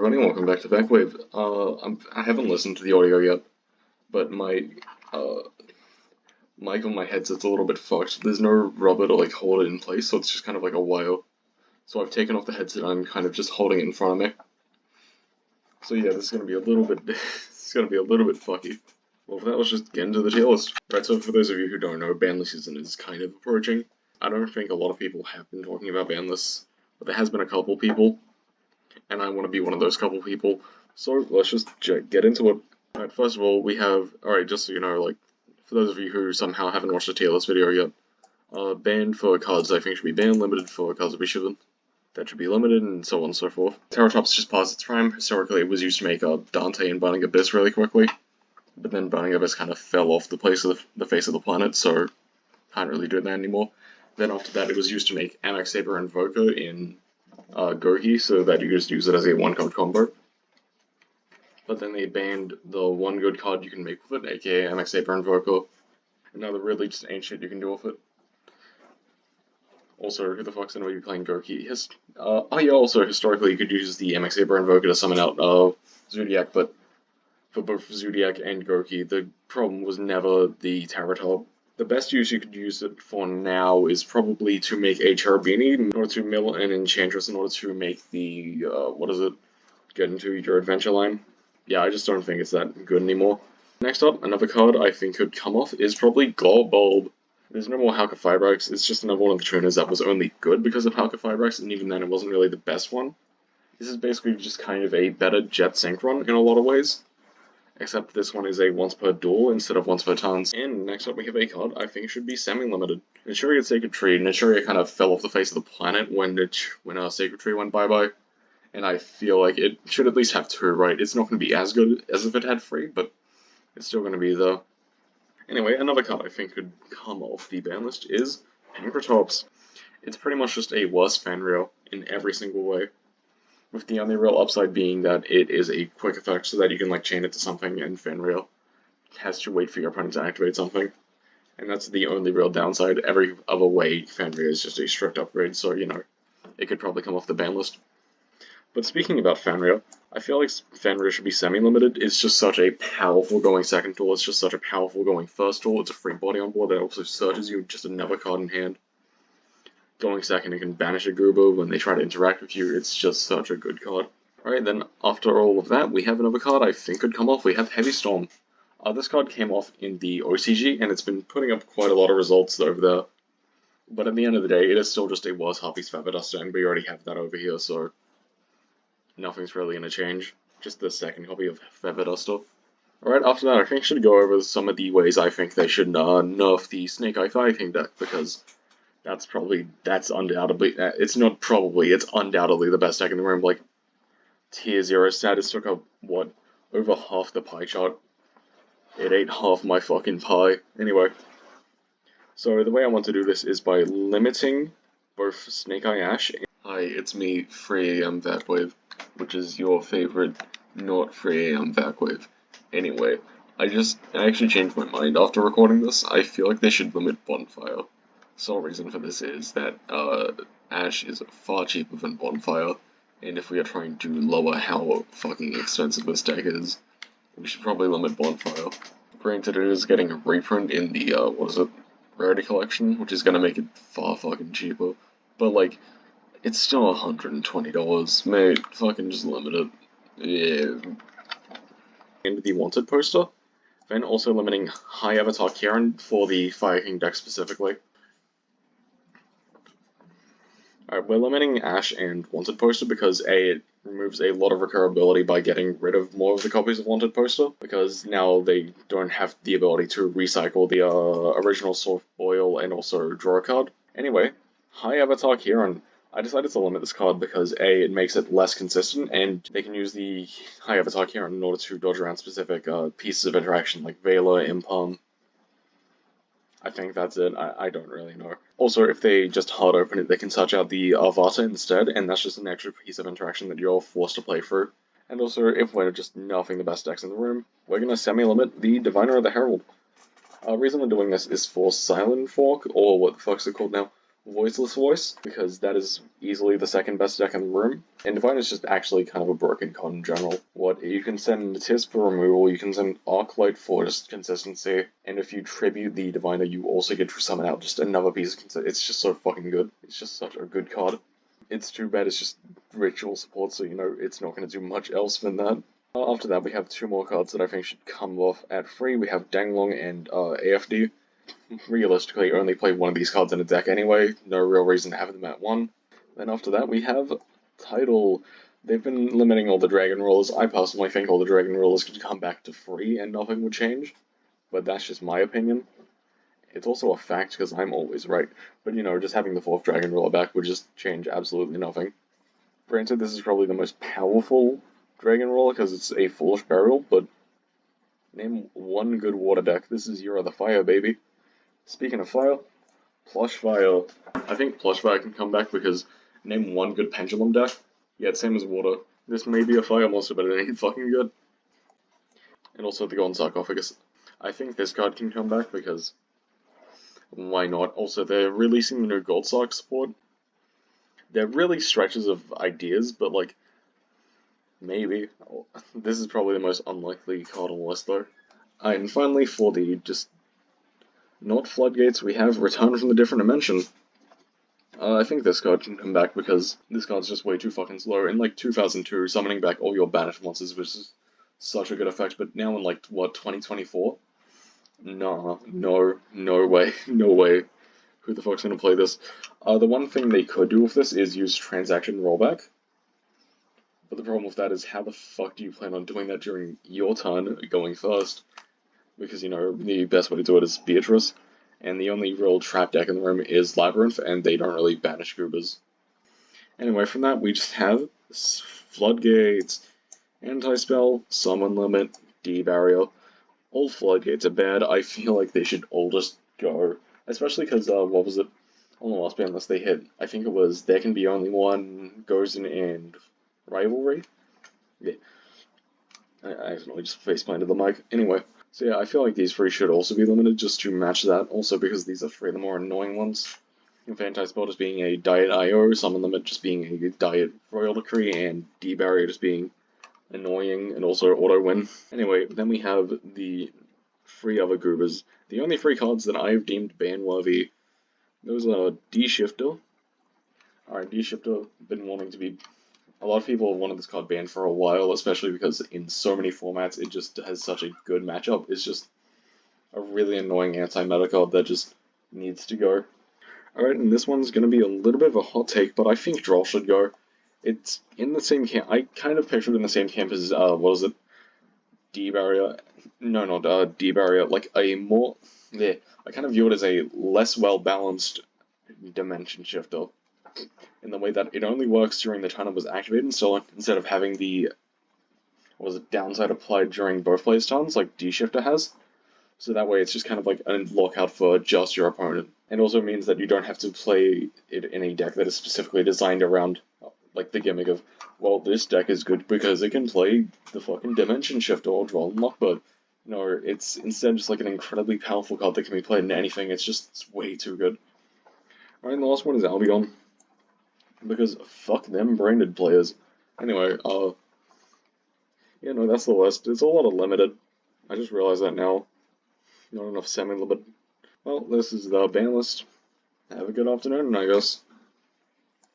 everybody, welcome back to Backwave. I haven't listened to the audio yet, but my uh, mic on my headset's a little bit fucked. There's no rubber to like hold it in place, so it's just kind of like a wire. So I've taken off the headset and I'm kind of just holding it in front of me. So yeah, this is gonna be a little bit this is gonna be a little bit fucky. Well, for that, let's just get into the tier list. Right, so for those of you who don't know, banlist season is kind of approaching. I don't think a lot of people have been talking about banlists, but there has been a couple people. And I want to be one of those couple people. So let's just get into it. Alright, first of all, we have, alright, just so you know, like, for those of you who somehow haven't watched the tier list video yet, banned for cards I think should be banned, limited for cards that we shouldn't. That should be limited, and so on and so forth. Terratop's just past its prime. Historically, it was used to make Dante and Burning Abyss really quickly, but then Burning Abyss kind of fell off the face of the planet, so can't really do that anymore. Then after that, it was used to make Amak Saber Invoker in Gohi, so that you just use it as a one-card combo. But then they banned the one good card you can make with it, aka Amak Saber Invoker. And now there really just ain't shit you can do with it. Also, who the fuck's gonna be playing Goki? Oh yeah, also, historically you could use the Amak Saber Invoker to summon out Zodiac, but for both Zodiac and Goki, the problem was never the Terratop. The best use you could use it for now is probably to make a Cherubini in order to mill an Enchantress in order to make the, get into your adventure line. Yeah, I just don't think it's that good anymore. Next up, another card I think could come off is probably Bulb. There's no more Halka Fibrax, it's just another one of the tuners that was only good because of Halka Fibrax, and even then it wasn't really the best one. This is basically just kind of a better Jet Synchron in a lot of ways. Except this one is a once per duel instead of once per turns. And next up we have a card I think should be semi-limited. Naturia Sacred Tree. Naturia kind of fell off the face of the planet when our Sacred Tree went bye-bye. And I feel like it should at least have two, right? It's not going to be as good as if it had three, but it's still going to be there. Anyway, another card I think could come off the ban list is Pankratops. It's pretty much just a worse Fanrio in every single way. With the only real upside being that it is a quick effect so that you can like chain it to something, and Fanrio has to wait for your opponent to activate something. And that's the only real downside. Every other way, Fanrio is just a strict upgrade, so you know, it could probably come off the ban list. But speaking about Fanrio, I feel like Fanrio should be semi-limited. It's just such a powerful going second tool, it's just such a powerful going first tool, it's a free body on board that also searches you with just another card in hand. Going second, it can banish a Goobo when they try to interact with you. It's just such a good card. Alright, then after all of that, we have another card I think could come off. We have Heavy Storm. This card came off in the OCG, and it's been putting up quite a lot of results over there. But at the end of the day, it is still just a worse Harpy's Feather Duster, and we already have that over here, so nothing's really going to change. Just the second copy of Feather Duster. Alright, after that, I think I should go over some of the ways I think they should nerf the Snake Eye Fire King deck, because it's undoubtedly the best deck in the room. Like, tier 0 status took up, what, over half the pie chart. It ate half my fucking pie. Anyway, so the way I want to do this is by limiting both Snake Eye Ash and... Hi, it's me, 3am Backwave, which is your favorite not 3am Backwave. Anyway, I actually changed my mind after recording this. I feel like they should limit Bonfire. Sole reason for this is that Ash is far cheaper than Bonfire, and if we are trying to lower how fucking expensive this deck is, we should probably limit Bonfire. Granted, it is getting a reprint in the, Rarity Collection, which is gonna make it far fucking cheaper, but like, it's still $120, mate, fucking just limit it. Yeah. And the Wanted poster, then also limiting High Avatar Kieran for the Fire King deck specifically. Alright, we're limiting Ash and Wanted Poster because A, it removes a lot of recurability by getting rid of more of the copies of Wanted Poster, because now they don't have the ability to recycle the original Soft Boil and also draw a card. Anyway, High Avatar Kieran. I decided to limit this card because A, it makes it less consistent, and they can use the High Avatar Kieran in order to dodge around specific pieces of interaction like Vela, Impalm. I think that's it. I don't really know. Also, if they just hard open it, they can search out the Avata instead, and that's just an extra piece of interaction that you're forced to play through. And also, if we're just nerfing the best decks in the room, we're going to semi-limit the Diviner of the Herald. Reason we're doing this is for Silent Fork, or what the fuck's it called now? Voiceless Voice, because that is easily the second best deck in the room. And Divine is just actually kind of a broken card in general. What you can send Tisk for removal, you can send Arclight for just consistency, and if you tribute the Diviner, you also get to summon out just another piece of consistency. It's just so fucking good. It's just such a good card. It's too bad it's just ritual support, so you know it's not going to do much else than that. After that, we have two more cards that I think should come off at free. We have Danglong and AFD. Realistically, only play one of these cards in a deck anyway, no real reason to have them at one. Then after that, we have Tidal. They've been limiting all the Dragon Rulers. I personally think all the Dragon Rulers could come back to free and nothing would change, but that's just my opinion. It's also a fact because I'm always right, but you know, just having the fourth Dragon Ruler back would just change absolutely nothing. Granted, this is probably the most powerful Dragon Ruler because it's a Foolish Burial, but name one good water deck. This is Year of the Fire, baby. Speaking of fire, Plush Fire. I think Plush Fire can come back because name one good Pendulum deck. Yeah, it's same as water. This may be a fire monster, but it ain't fucking good. And also the Golden Sarcophagus. I think this card can come back because why not? Also, they're releasing the new Gold Sarc support. They're really stretches of ideas, but like, maybe. This is probably the most unlikely card on the list though. And finally, for the just not Floodgates, we have Return from the Different Dimension. I think this card can come back because this card's just way too fucking slow. In like 2002, summoning back all your banished monsters was such a good effect, but now in like, what, 2024? Nah, no way, no way. Who the fuck's gonna play this? The one thing they could do with this is use transaction rollback. But the problem with that is how the fuck do you plan on doing that during your turn, going first? Because, you know, the best way to do it is Beatrice, and the only real trap deck in the room is Labyrinth, and they don't really banish Goobers. Anyway, from that, we just have Floodgates, Anti-Spell, Summon Limit, D-Barrier. All Floodgates are bad. I feel like they should all just go. Especially because, what was it? On the last ban list they hit, I think it was There Can Be Only One, Gozen, and Rivalry? Yeah. I accidentally just faceplanted the mic. Anyway. So yeah, I feel like these three should also be limited just to match that, also because these are three of the more annoying ones. With Anti-Spell just being a Diet IO, Summon Limit just being a Diet Royal Decree, and D-Barrier just being annoying and also auto-win. Anyway, then we have the three other Goobers. The only three cards that I've deemed ban-worthy, those are D-Shifter. Alright, D-Shifter, been wanting to be... A lot of people have wanted this card banned for a while, especially because in so many formats it just has such a good matchup. It's just a really annoying anti-meta card that just needs to go. Alright, and this one's going to be a little bit of a hot take, but I think Droll should go. It's in the same camp. I kind of pictured it in the same camp as, what was it? D-Barrier. No, not D-Barrier. Like a more... Yeah, I kind of view it as a less well-balanced Dimension Shifter. In the way that it only works during the turn it was activated, so instead of having the downside applied during both players' turns, like D-Shifter has. So that way it's just kind of like a lockout for just your opponent. And also means that you don't have to play it in a deck that is specifically designed around, like, the gimmick of, well, this deck is good because it can play the fucking Dimension Shifter or Droll and Lockbird. No, it's instead just like an incredibly powerful card that can be played in anything. It's way too good. Alright, and the last one is Albion. Because fuck them branded players. Anyway, yeah, no, that's the list. It's a lot of limited. I just realized that now. Not enough semi-limited. Well, this is the ban list. Have a good afternoon, I guess.